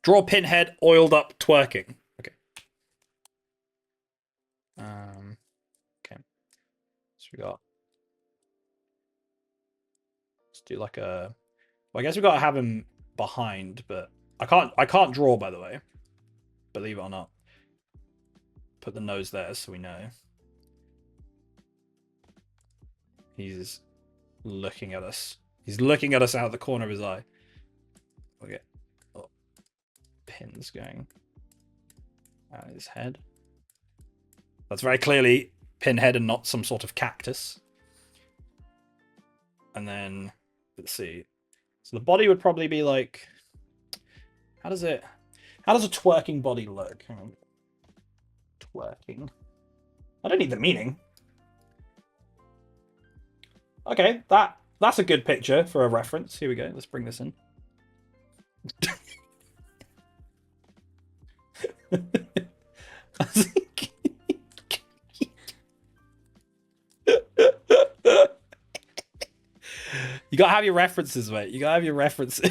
Draw pinhead oiled up twerking. Okay. Okay. So we got. Let's do like a. Well, I guess we got to have him behind, but I can't draw, by the way. Believe it or not. Put the nose there so we know. He's looking at us. He's looking at us out of the corner of his eye. We'll get pins going out of his head. That's very clearly pinhead and not some sort of cactus. And then, let's see. So the body would probably be like... How does a twerking body look? Hang on. Twerking. I don't need the meaning. Okay, that's a good picture for a reference. Here we go. Let's bring this in. You gotta have your references, mate. You gotta have your references.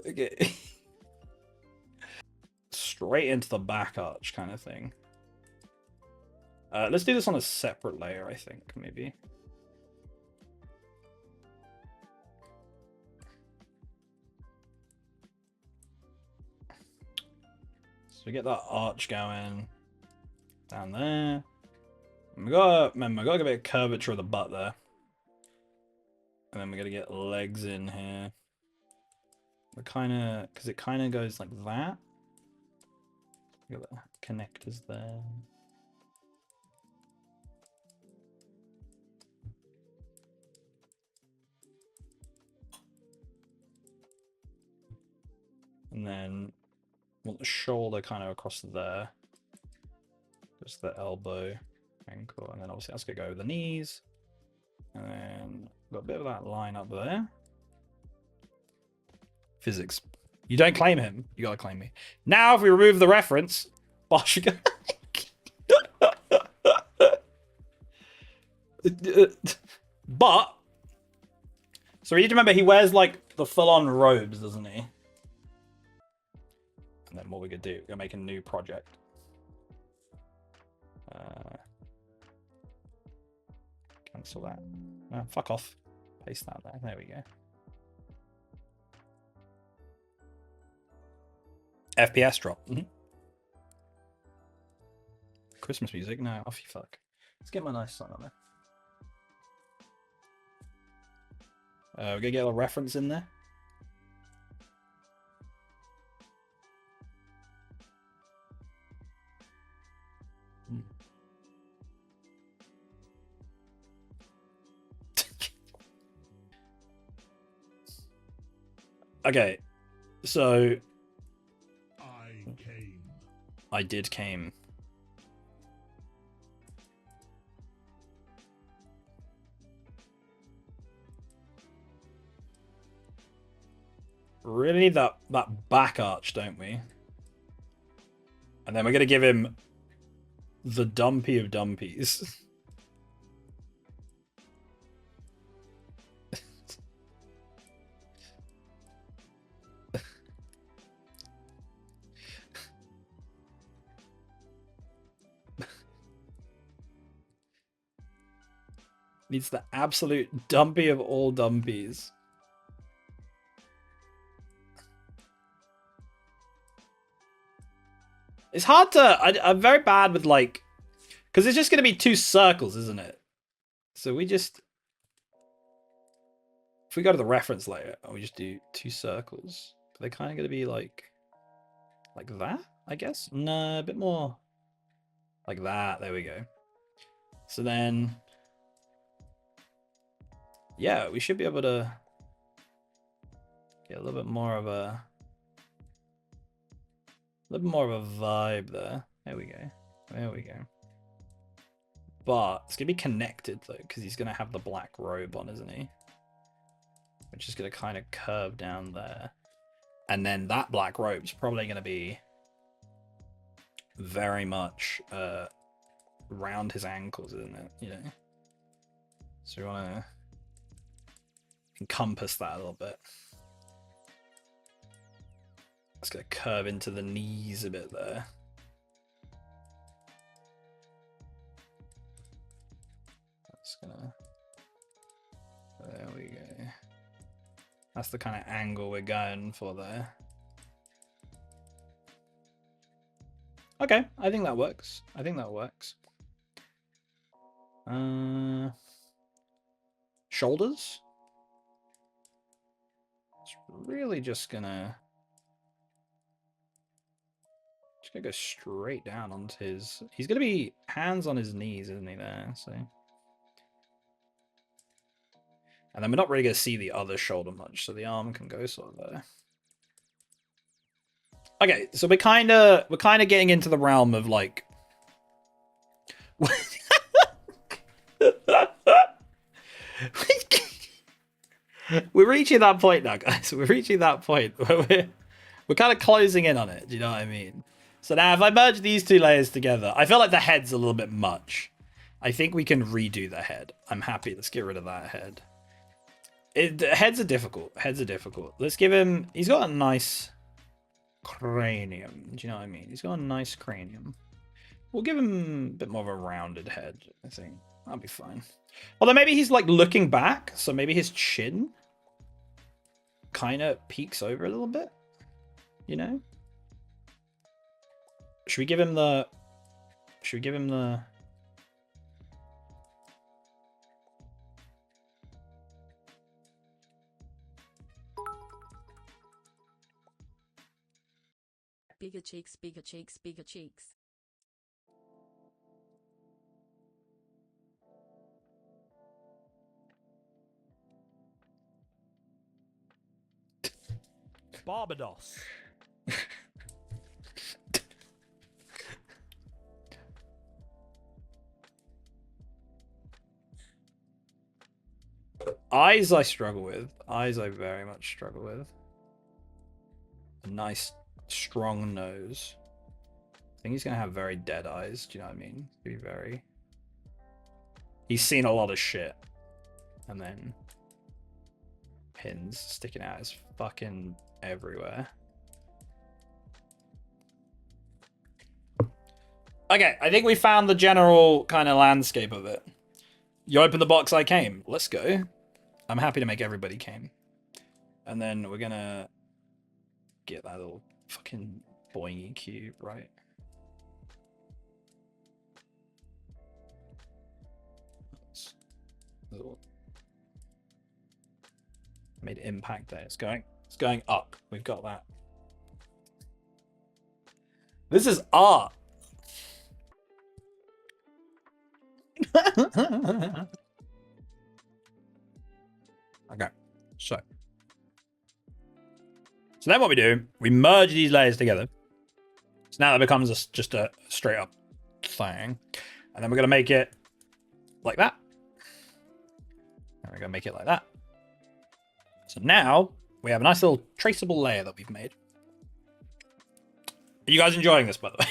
Okay. Straight into the back arch kind of thing. Let's do this on a separate layer, I think, maybe. So we get that arch going down there. And we gotta remember, got a bit of curvature of the butt there. And then we gotta get legs in here. We're kinda, because it kinda goes like that. Got the connectors there. And then want the shoulder kind of across there. Just the elbow, ankle, and then obviously that's gonna go over the knees. And then got a bit of that line up there. Physics. You don't claim him, you gotta claim me. Now if we remove the reference, Bosh. But so you need to remember he wears like the full-on robes, doesn't he? And then what we're gonna do, we're gonna make a new project. Cancel that. Oh, fuck off. Paste that there. There we go. FPS drop. Christmas music? No, off you fuck. Let's get my nice song on there. We're gonna get a reference in there. Okay, so I did came. Really need that back arch, don't we? And then we're gonna give him the dumpy of dumpies. Needs the absolute dumpy of all dumpies. It's hard to... I'm very bad with, like... Because it's just going to be two circles, isn't it? So we just... If we go to the reference layer, we just do two circles. But they're kind of going to be, like that, I guess? No, a bit more... Like that. There we go. So then... Yeah, we should be able to... Get a little bit more of a... A little bit more of a vibe there. There we go. There we go. But it's going to be connected, though, because he's going to have the black robe on, isn't he? Which is going to kind of curve down there. And then that black robe's probably going to be very much round his ankles, isn't it? You know? So we want to encompass that a little bit. It's gonna curve into the knees a bit there. That's gonna. There we go. That's the kind of angle we're going for there. Okay, I think that works. I think that works. Shoulders. It's really just gonna go straight down onto his. He's gonna be hands on his knees, isn't he? There, so. And then we're not really gonna see the other shoulder much, so the arm can go sort of there. Okay, so we're kind of getting into the realm of like. We're reaching that point now, guys. We're reaching that point where we're kind of closing in on it. Do you know what I mean? So now if I merge these two layers together, I feel like the head's a little bit much. I think we can redo the head. I'm happy. Let's get rid of that head. Heads are difficult. Heads are difficult. Let's give him... He's got a nice cranium. Do you know what I mean? He's got a nice cranium. We'll give him a bit more of a rounded head, I think. That'll be fine. Although maybe he's like looking back, so maybe his chin kind of peeks over a little bit, you know? Should we give him the... Bigger cheeks, bigger cheeks, bigger cheeks. Barbados. Eyes I struggle with. Eyes I very much struggle with. A nice, strong nose. I think he's going to have very dead eyes. Do you know what I mean? Be very... He's seen a lot of shit. And then... pins sticking out his fucking everywhere. Okay, I think we found the general kind of landscape of it. You open the box, I came. Let's go. I'm happy to make everybody came. And then we're gonna get that little fucking boingy cube, right? Little made impact there. It's going up. We've got that. This is art. Okay, so then what we do, we merge these layers together. So now that becomes just a straight up thing. And then we're going to make it like that. And we're going to make it like that. So now we have a nice little traceable layer that we've made. Are you guys enjoying this, by the way?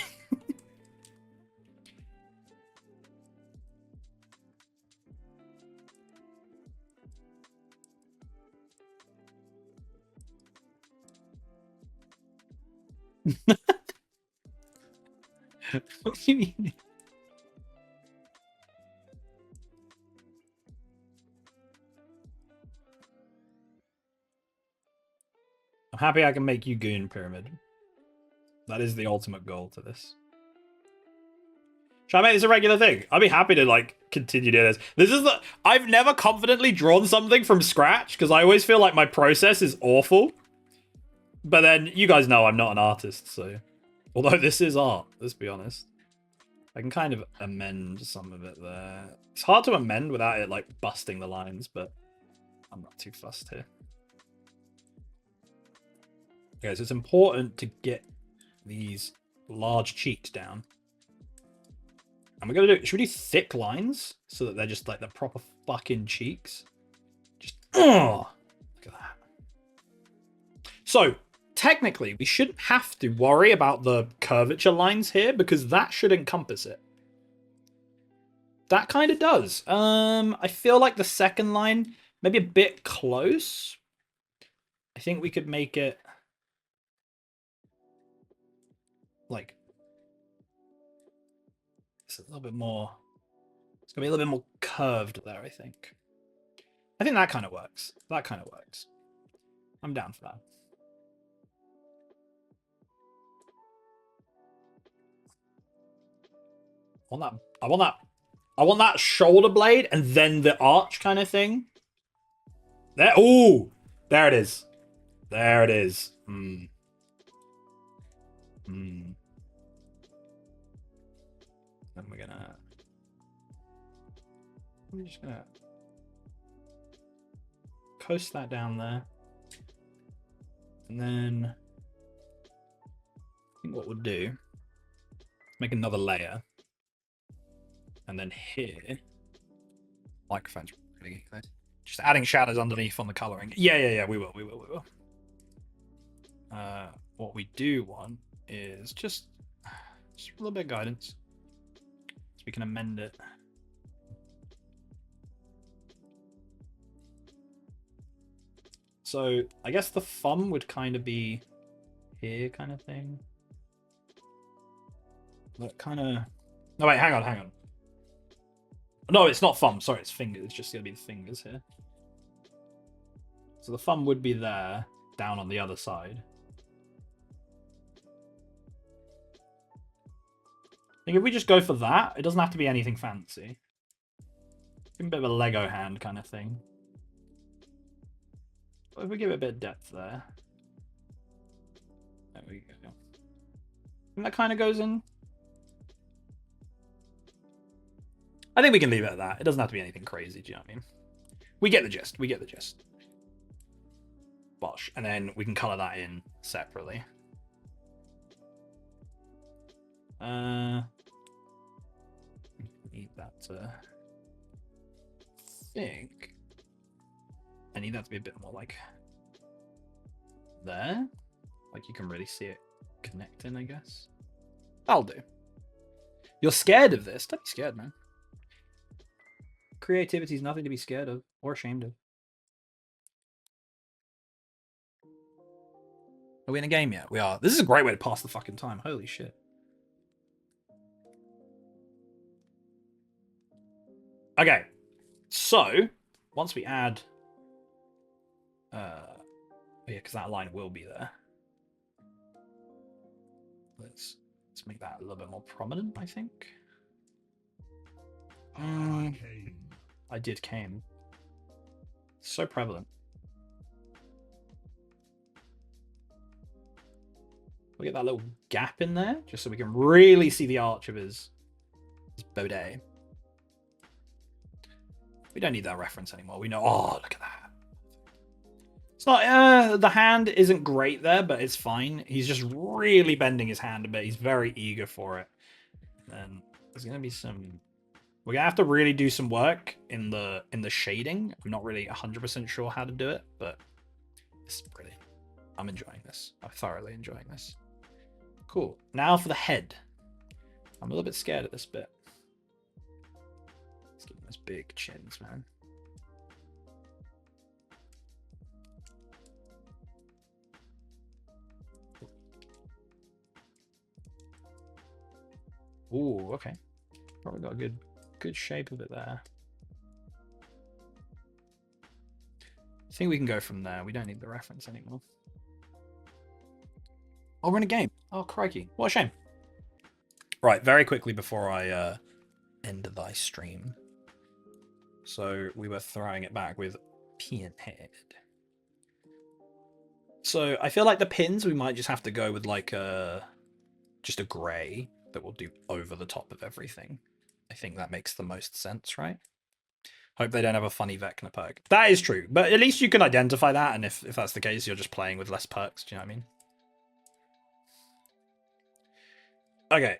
What do you mean? I'm happy I can make you Goon Pyramid. That is the ultimate goal to this. Should I make this a regular thing? I'd be happy to like continue doing this. This is the... I've never confidently drawn something from scratch because I always feel like my process is awful. But then you guys know I'm not an artist, so... Although this is art, let's be honest. I can kind of amend some of it there. It's hard to amend without it like busting the lines, but I'm not too fussed here. Okay, so it's important to get these large cheeks down. And we're gonna do, should we do thick lines so that they're just like the proper fucking cheeks? Just, oh, look at that. So technically we shouldn't have to worry about the curvature lines here because that should encompass it. That kind of does. I feel like the second line maybe a bit close. I think we could make it like it's a little bit more. It's gonna be a little bit more curved there. I think that kind of works. That kind of works. I'm down for that. I want that shoulder blade and then the arch kind of thing. There. Ooh, there it is. There it is. Hmm. Hmm. Then we're gonna. I'm just gonna coast that down there, and then I think what we'll do is make another layer, and then here, microphones really just adding shadows underneath on the coloring. Yeah. We will. What we do want is just a little bit of guidance, so we can amend it. So I guess the thumb would kind of be here, kind of thing. That kind of. No, wait, hang on. No, it's not thumb. Sorry, it's fingers. It's just gonna be the fingers here. So the thumb would be there, down on the other side. I think if we just go for that, it doesn't have to be anything fancy. A bit of a Lego hand kind of thing. But if we give it a bit of depth there. There we go. And that kind of goes in. I think we can leave it at that. It doesn't have to be anything crazy, do you know what I mean? We get the gist. Bosh. And then we can color that in separately. Need that to think. I need that to be a bit more like there. Like you can really see it connecting, I guess. That'll do. You're scared of this? Don't be scared, man. Creativity is nothing to be scared of or ashamed of. Are we in a game yet? We are. This is a great way to pass the fucking time. Holy shit. Okay. So, once we add... yeah, because that line will be there. Let's make that a little bit more prominent, I think. I did came. So prevalent. We get that little gap in there, just so we can really see the arch of his bode. We don't need that reference anymore. We know. Oh, look at that. It's not. The hand isn't great there, but it's fine. He's just really bending his hand a bit. He's very eager for it. And there's gonna be some. We're gonna have to really do some work in the shading. I'm not really 100% sure how to do it, but it's brilliant. I'm enjoying this. I'm thoroughly enjoying this. Cool. Now for the head. I'm a little bit scared of this bit. Let's give him those big chins, man. Ooh, okay. Probably got a good shape of it there. I think we can go from there. We don't need the reference anymore. Oh, we're in a game. Oh, crikey. What a shame. Right, very quickly before I end thy stream. So we were throwing it back with pinhead. So I feel like the pins, we might just have to go with like just a grey that will do over the top of everything. I think that makes the most sense, right? Hope they don't have a funny Vecna perk. That is true, but at least you can identify that, and if that's the case, you're just playing with less perks, do you know what I mean? Okay,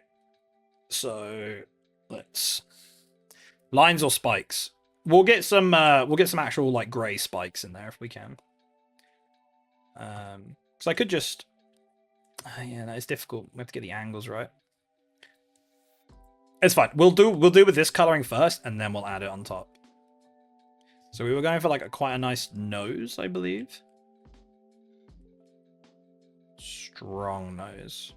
so let's lines or spikes. We'll get some actual like grey spikes in there if we can. So I could just yeah, that is difficult. We have to get the angles right. It's fine. We'll do with this coloring first, and then we'll add it on top. So we were going for like quite a nice nose, I believe. Strong nose.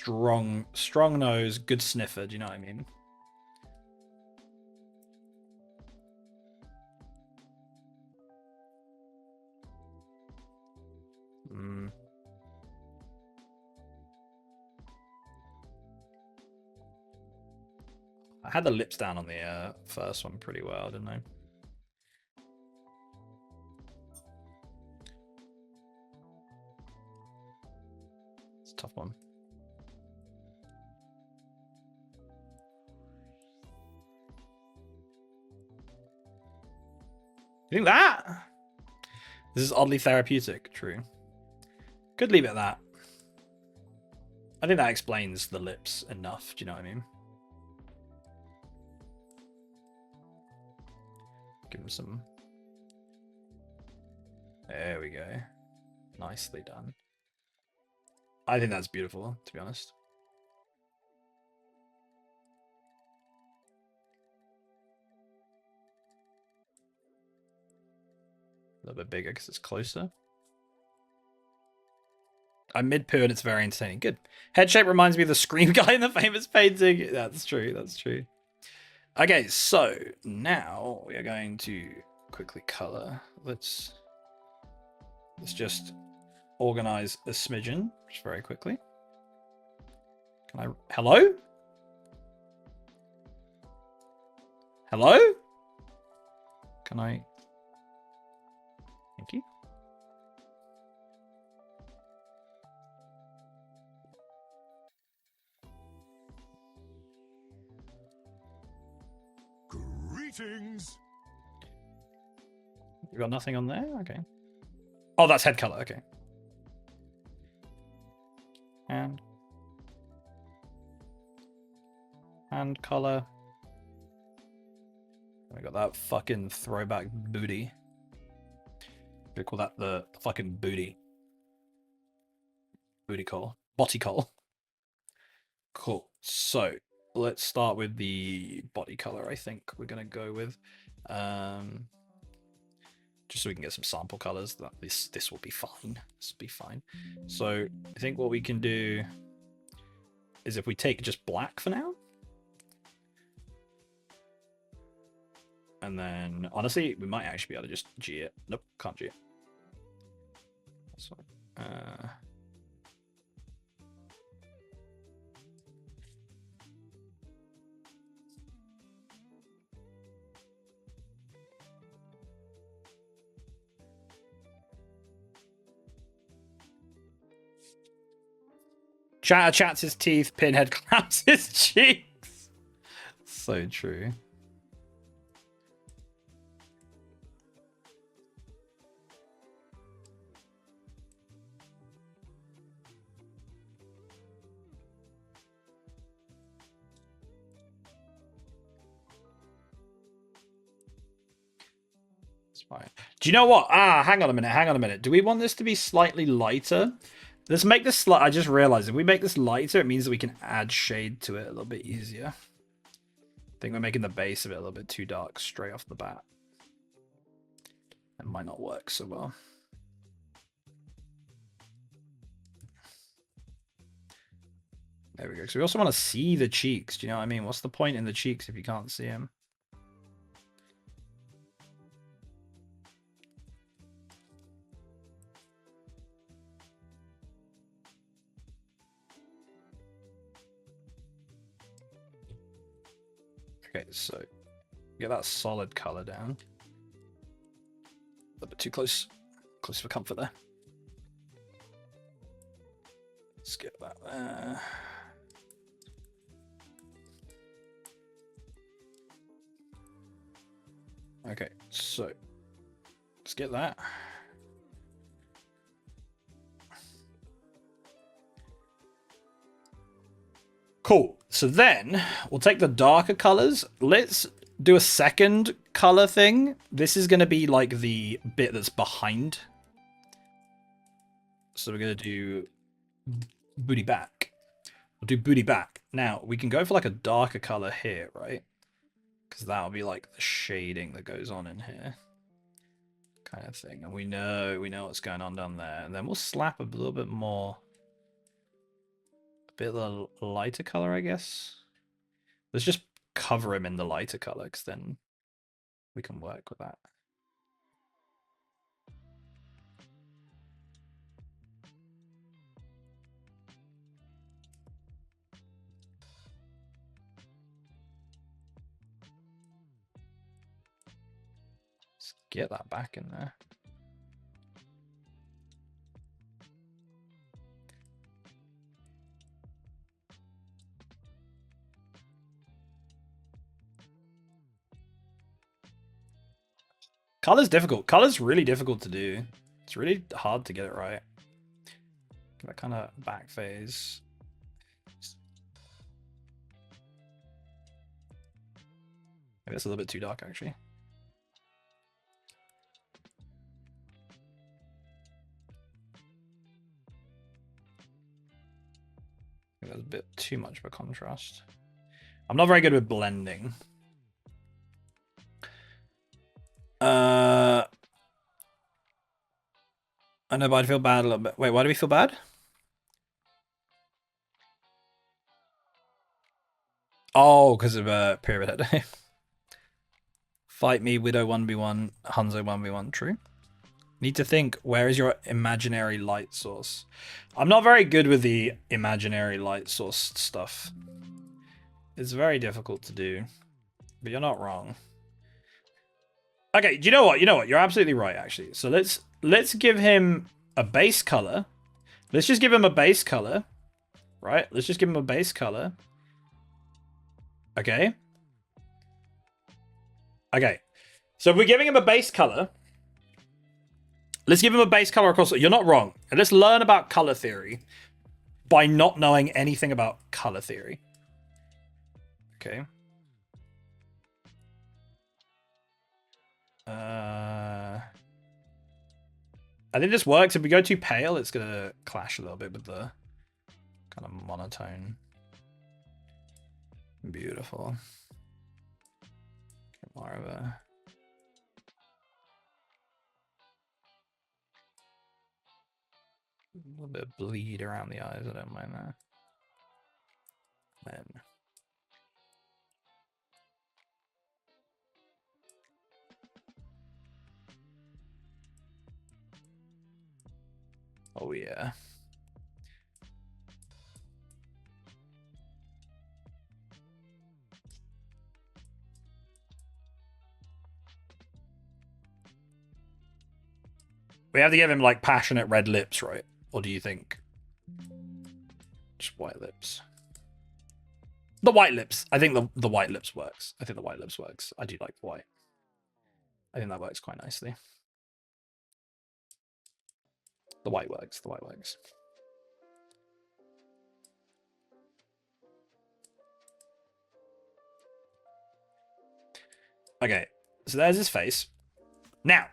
strong nose, good sniffer. Do you know what I mean? I had the lips down on the first one pretty well, didn't I? It's a tough one. You think that? This is oddly therapeutic. True. Could leave it at that. I think that explains the lips enough. Do you know what I mean? Give him some. There we go. Nicely done. I think that's beautiful, to be honest. A little bit bigger because it's closer. I'm mid-poo and it's very entertaining. Good. Head shape reminds me of the Scream guy in the famous painting. That's true. That's true. Okay, so now we are going to quickly color. Let's just organize a smidgen just very quickly. Can I? Hello? Hello? Can I? Thank you. Greetings. You got nothing on there? Okay. Oh, that's head color. Okay. And color. We got that fucking throwback booty. We call that the fucking booty. Booty call. Body call. Cool. So let's start with the body color. I think we're gonna go with, just so we can get some sample colors. That this will be fine. This will be fine. So I think what we can do is if we take just black for now, and then honestly we might actually be able to just G it. Nope, can't G it. So, Chatter chats his teeth, Pinhead claps his cheeks. So true. It's fine. Do you know what? Hang on a minute. Do we want this to be slightly lighter? Let's make this I just realized if we make this lighter, it means that we can add shade to it a little bit easier. I think we're making the base of it a little bit too dark straight off the bat. It might not work so well. There we go. So we also want to see the cheeks. Do you know what I mean? What's the point in the cheeks if you can't see them? Okay, so get that solid color down. A little bit too close for comfort there. Let's get that there. Okay, so let's get that. Cool. So then we'll take the darker colors. Let's do a second color thing. This is going to be like the bit that's behind. So we're going to do booty back. We'll do booty back. Now we can go for like a darker color here, right? Because that'll be like the shading that goes on in here. Kind of thing. And we know what's going on down there. And then we'll slap a little bit more bit of the lighter color, I guess. Let's just cover him in the lighter color, because then we can work with that. Let's get that back in there. Color's difficult. Color's really difficult to do. It's really hard to get it right. That kind of back phase. Maybe that's a little bit too dark, actually. Maybe that's a bit too much of a contrast. I'm not very good with blending. I know, but I'd feel bad a little bit. Wait, why do we feel bad? Oh, because of Pyramid Head. Fight me, Widow 1v1, Hanzo 1v1. True. Need to think, where is your imaginary light source? I'm not very good with the imaginary light source stuff. It's very difficult to do. But you're not wrong. Okay, do you know what? You know what? You're absolutely right, actually. So let's give him a base color. Let's just give him a base color. Right? Let's just give him a base color. Okay. Okay. So we're giving him a base color. Let's give him a base color across. You're not wrong. And let's learn about color theory by not knowing anything about color theory. Okay. I think this works. If we go too pale, it's going to clash a little bit with the kind of monotone. Beautiful. Get more of a... little bit of bleed around the eyes. I don't mind that. Then... oh yeah. We have to give him like passionate red lips, right? Or do you think just white lips? The white lips. I think the white lips works. I think the white lips works. I do like the white. I think that works quite nicely. The white works. The white works. Okay, so there's his face. Now,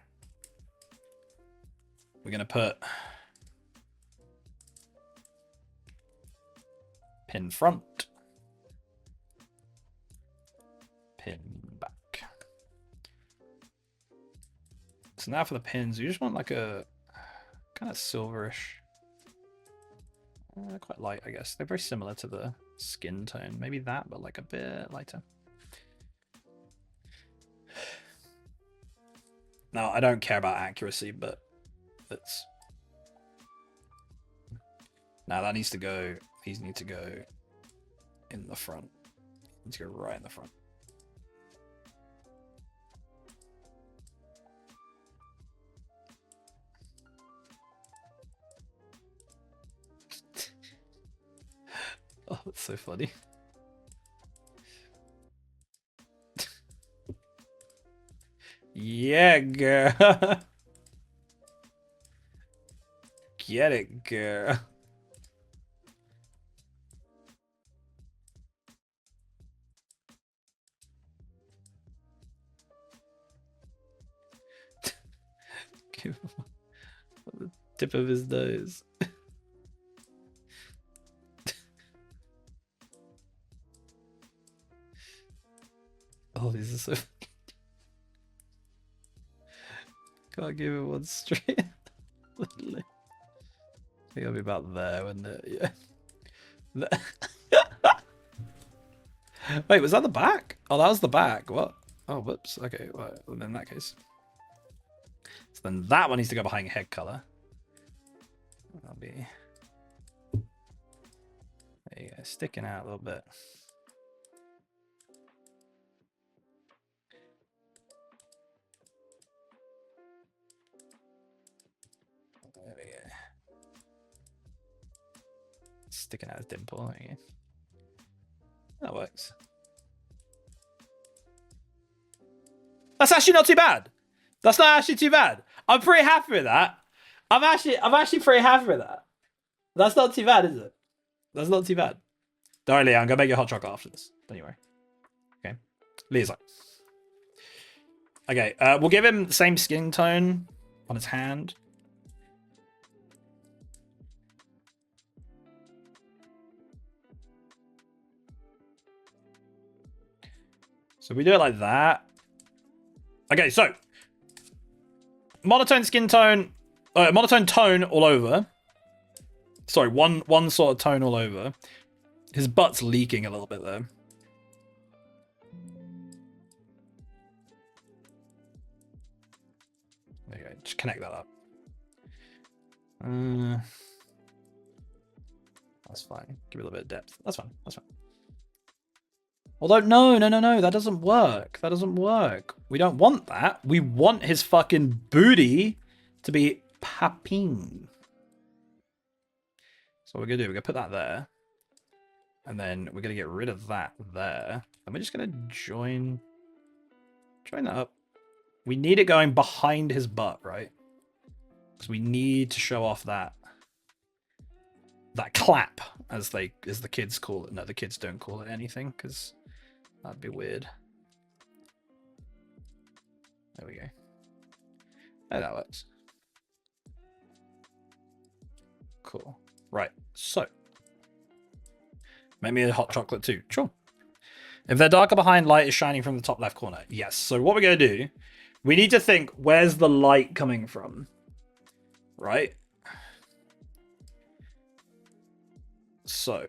we're going to put pin front, pin back. So now for the pins, you just want like a kind of silverish, quite light, I guess. They're very similar to the skin tone. Maybe that, but like a bit lighter. Now, I don't care about accuracy, but it's... now that needs to go... these need to go in the front. Need to go right in the front. Oh, that's so funny. Yeah, girl. Get it, girl. Give him the tip of his nose. Oh, these are so funny. Can't give it one straight. Literally. I think I'll be about there, wouldn't it? Yeah. Wait, was that the back? Oh, that was the back. What? Oh, whoops. Okay, well, in that case. So then that one needs to go behind head color. That'll be... There you go, sticking out a little bit. There we go. Sticking out his dimple. There you go. That works. That's actually not too bad. That's not actually too bad. I'm pretty happy with that. I'm actually pretty happy with that. That's not too bad, is it? That's not too bad. Don't worry, Leah, I'm gonna make you hot chocolate after this. Don't you worry. Okay. Leah's like. Okay, we'll give him the same skin tone on his hand. So we do it like that. Okay, so monotone skin tone, monotone tone all over. Sorry, one sort of tone all over. His butt's leaking a little bit there. There you go. Just connect that up. That's fine. Give it a little bit of depth. That's fine. That's fine. Although, no. That doesn't work. That doesn't work. We don't want that. We want his fucking booty to be popping. So what we're going to do, we're going to put that there. And then we're going to get rid of that there. And we're just going to join that up. We need it going behind his butt, right? Because we need to show off that clap, as the kids call it. No, the kids don't call it anything, because that'd be weird. There we go. Oh, that works. Cool. Right, so. Make me a hot chocolate too. Sure. If they're darker behind, light is shining from the top left corner. Yes. So what we're going to do, we need to think, where's the light coming from? Right? So.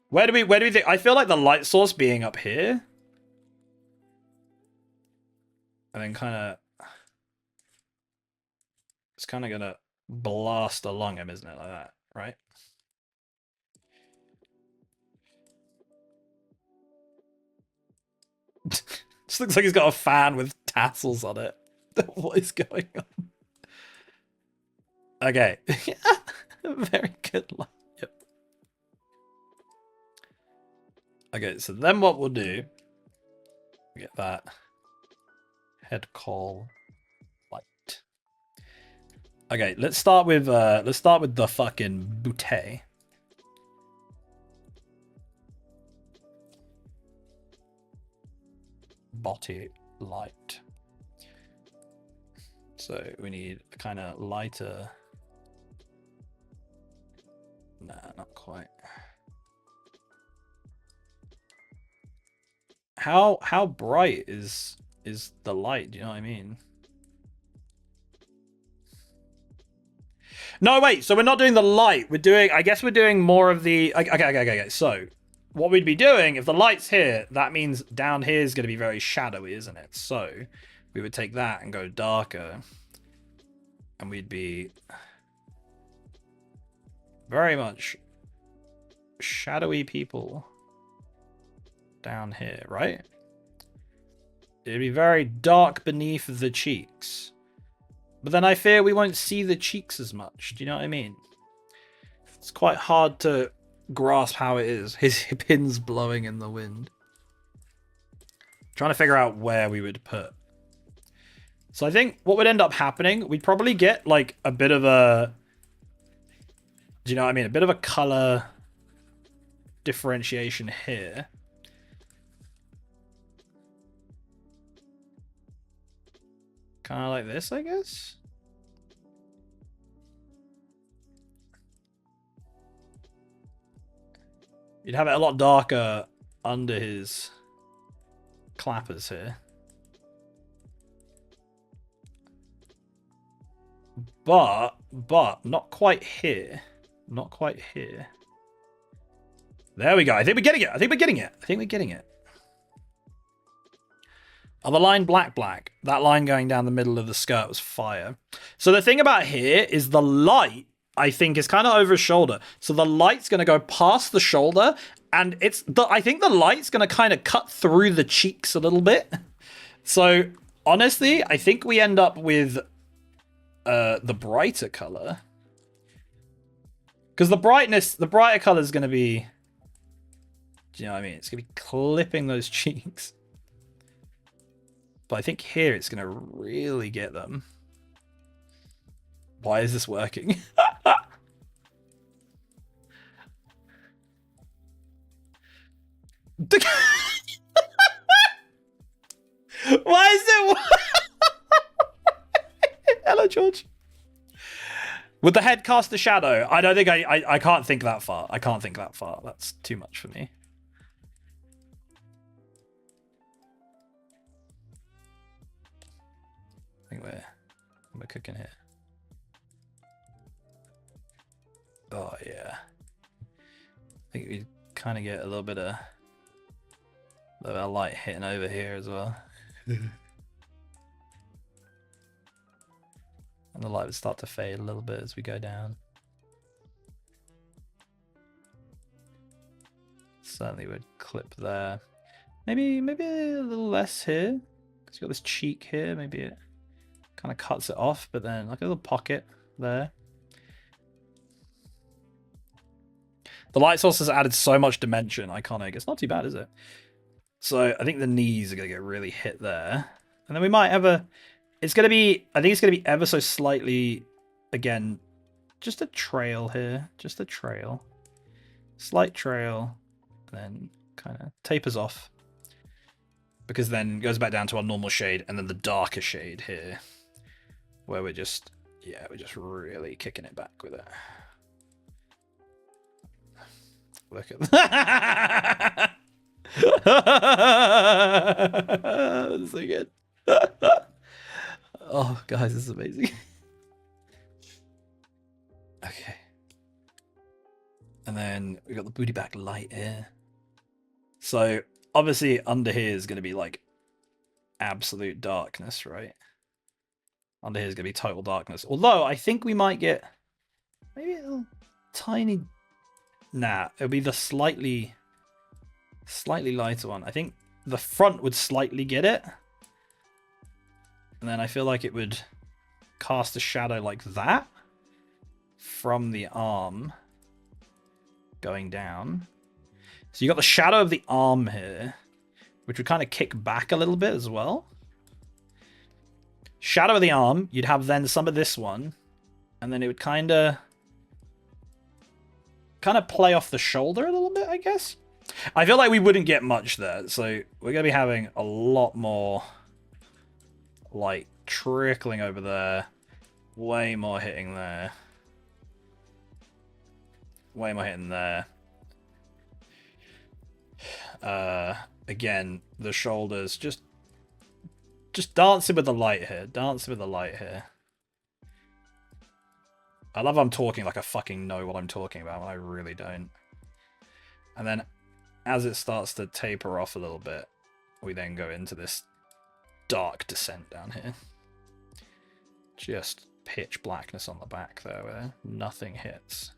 Where do we think? I feel like the light source being up here. And then kind of. It's kind of going to blast along him, isn't it? Like that, right? Just looks like he's got a fan with tassels on it. What is going on? Okay. Very good line. Yep. Okay, so then what we'll do, we get that head call light. Okay, let's start with the fucking bouquet. Body light. So we need a kind of lighter. Nah, not quite. How bright is the light? Do you know what I mean? No, wait. So we're not doing the light. We're doing. I guess we're doing more of the. Okay. So what we'd be doing, if the light's here, that means down here is going to be very shadowy, isn't it? So we would take that and go darker. And we'd be very much shadowy people down here, right? It'd be very dark beneath the cheeks. But then I fear we won't see the cheeks as much. Do you know what I mean? It's quite hard to grasp how it is. His pin's blowing in the wind. Trying to figure out where we would put. So I think what would end up happening, we'd probably get like a bit of a, do you know what I mean? A bit of a color differentiation here. Kind of like this, I guess. You'd have it a lot darker under his clappers here. But not quite here. Not quite here. There we go. I think we're getting it. I think we're getting it. I think we're getting it. Oh, the line black, black. That line going down the middle of the skirt was fire. So the thing about here is the light, I think, is kind of over his shoulder. So the light's going to go past the shoulder, and I think the light's going to kind of cut through the cheeks a little bit. So honestly, I think we end up with the brighter color. Because the brighter color is going to be, do you know what I mean? It's going to be clipping those cheeks. But I think here it's going to really get them. Why is this working? Why is it? Hello, George. Would the head cast a shadow? I don't think I can't think that far. I can't think that far. That's too much for me. I think we're cooking here. Oh yeah. I think we kind of get a little bit of light hitting over here as well. And the light would start to fade a little bit as we go down. Certainly would clip there. Maybe a little less here. Because you've got this cheek here. Maybe it kind of cuts it off, but then like a little pocket there. The light source has added so much dimension. Iconic. It's not too bad, is it? So I think the knees are going to get really hit there. And then we might have a... It's going to be... I think it's going to be ever so slightly... Again, just a trail here. Just a trail. Slight trail. And then kind of tapers off. Because then goes back down to our normal shade. And then the darker shade here. Where we're just... Yeah, we're just really kicking it back with it. Look at that. That's so good. Oh, guys, this is amazing. Okay. And then we got the booty back light here. So obviously under here is going to be like absolute darkness, right? Under here is going to be total darkness. Although I think we might get maybe a little tiny... Nah, it'll be the slightly lighter one. I think the front would slightly get it. And then I feel like it would cast a shadow like that from the arm going down. So you got the shadow of the arm here, which would kind of kick back a little bit as well. Shadow of the arm, you'd have then some of this one, and then it would kind of play off the shoulder a little bit, I guess. I feel like we wouldn't get much there, so we're going to be having a lot more light trickling over there, way more hitting there, way more hitting there. Again, the shoulders, just dancing with the light here, dancing with the light here. I love I'm talking like I fucking know what I'm talking about when I really don't. And then as it starts to taper off a little bit, we then go into this dark descent down here. Just pitch blackness on the back there where nothing hits.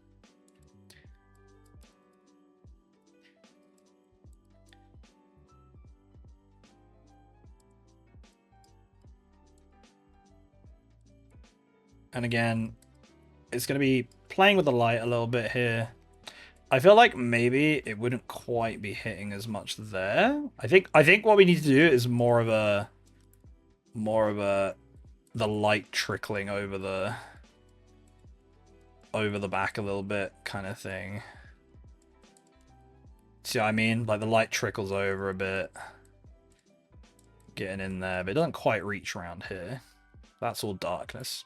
And again, it's going to be playing with the light a little bit here. I feel like maybe it wouldn't quite be hitting as much there. I think what we need to do is more of a the light trickling over the back a little bit kind of thing. See what I mean? Like the light trickles over a bit, getting in there, but it doesn't quite reach around here. That's all darkness.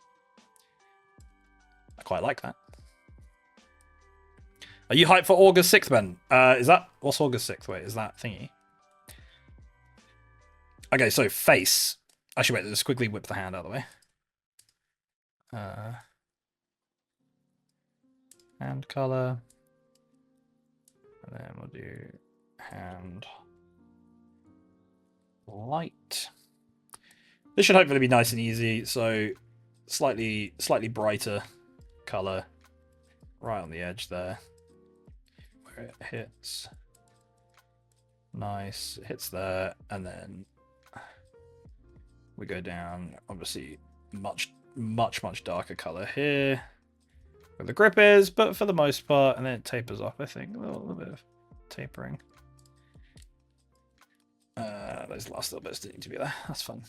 I quite like that. Are you hyped for August 6th, Ben? Is that... What's August 6th? Wait, is that thingy? Okay, so face. Actually, wait, just quickly whip the hand out of the way. hand color. And then we'll do hand light. This should hopefully be nice and easy. So slightly brighter color right on the edge there where it hits. Nice, it hits there, and then we go down. Obviously, much darker color here where the grip is, but for the most part, and then it tapers off. I think a little bit of tapering. Those last little bits didn't need to be there. That's fun.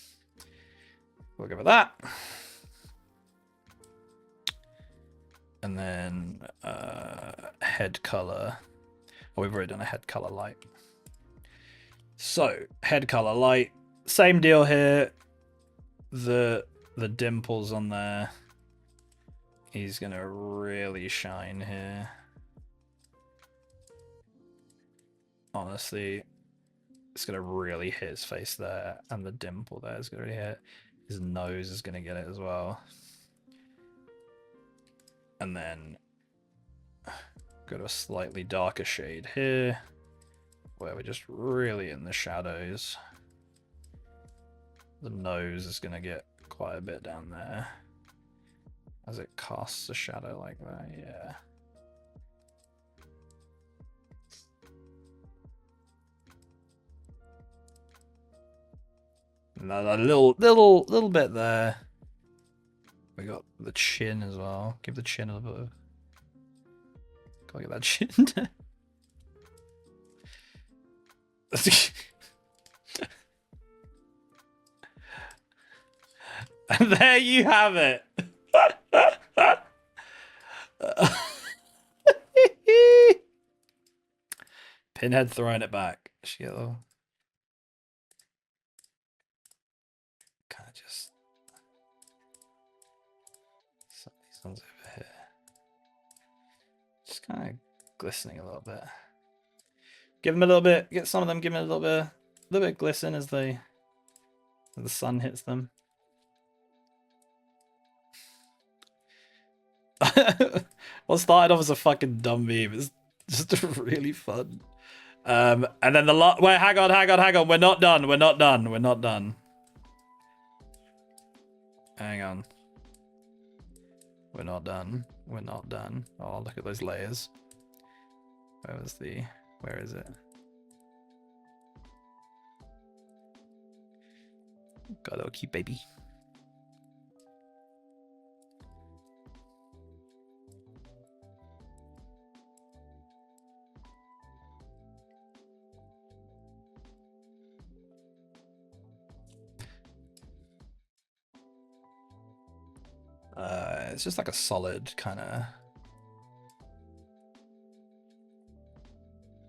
We'll go with that. And then head color. Oh, we've already done a head color light. So head color light, same deal here. The dimples on there. He's gonna really shine here. Honestly, it's gonna really hit his face there, and the dimple there is gonna really hit. His nose is gonna get it as well. And then go to a slightly darker shade here, where we're just really in the shadows. The nose is gonna get quite a bit down there as it casts a shadow like that, yeah. Another little bit there. We got the chin as well. Give the chin a little bit of... Gotta get that chin. And there you have it. Pinhead throwing it back. She get a little... Kind of just... Set these ones over here. Just kind of glistening a little bit. Give them a little bit. Get some of them. Give them a little bit of glisten as the sun hits them. What started off as a fucking dumb meme is just really fun. And then the wait, hang on. We're not done. Hang on. We're not done. Oh, look at those layers. Where is it? Got a little cute baby. It's just like a solid kind of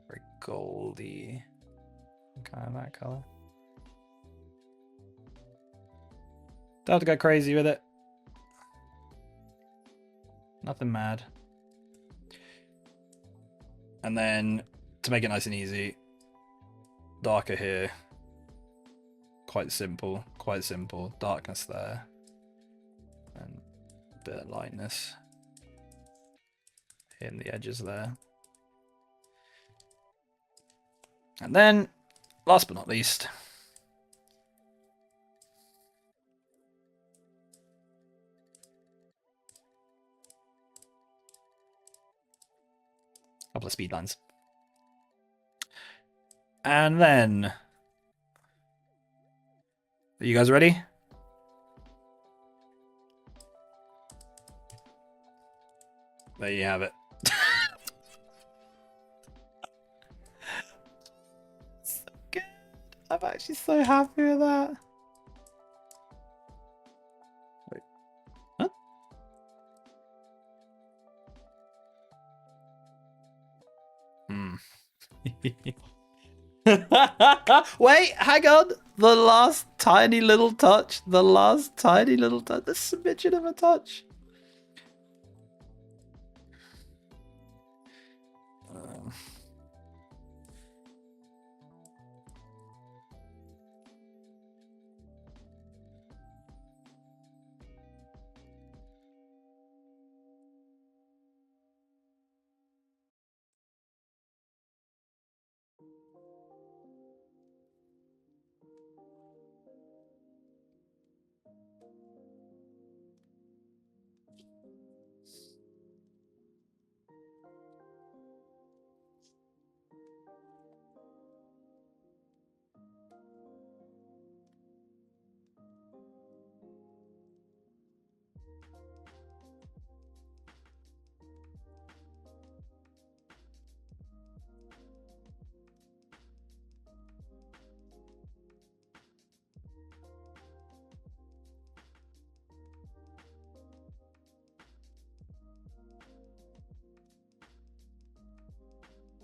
very goldy kind of that color. Don't have to go crazy with it. Nothing mad. And then to make it nice and easy, darker here. Quite simple. Darkness there. And a bit of lightness in the edges there. And then, last but not least, a couple of speed lines. And then, are you guys ready? There you have it. So good. I'm actually so happy with that. Wait. Huh? Wait, hang on. The last tiny little touch. The smidgen of a touch.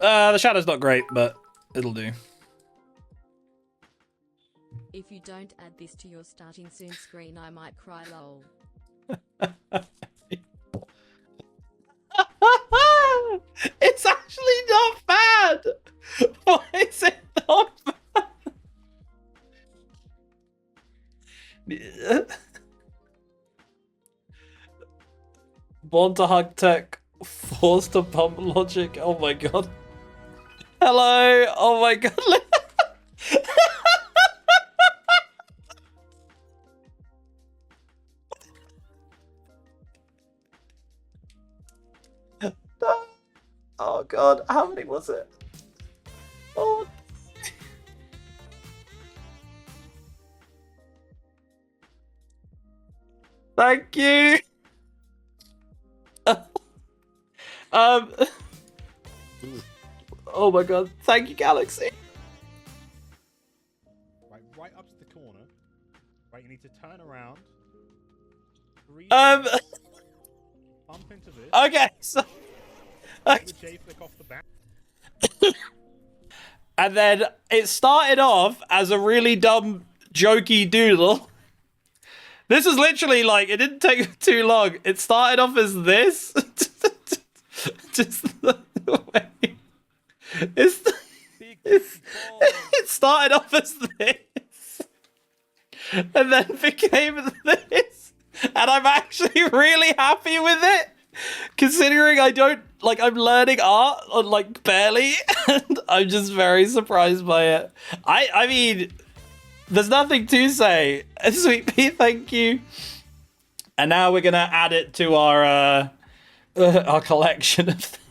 The shadow's not great, but it'll do. If you don't add this to your starting soon screen, I might cry lol. It's actually not bad. Why is it not bad? Born to hug tech, forced to pump logic. Oh my god. Hello. Oh my god. Oh god, how many was it? Oh. Thank you. Oh my god, thank you, Galaxy. Right up to the corner. Right, you need to turn around. Um. Bump into this. Okay, so. Get the J flick off the back. And then it started off as a really dumb, jokey doodle. This is literally like, it didn't take too long. It started off as this. Just the way. It started off as this. And then became this. And I'm actually really happy with it. Considering I don't, like, I'm learning art on, like, barely. And I'm just very surprised by it. I mean, there's nothing to say. Sweet Pea, thank you. And now we're going to add it to our collection of things.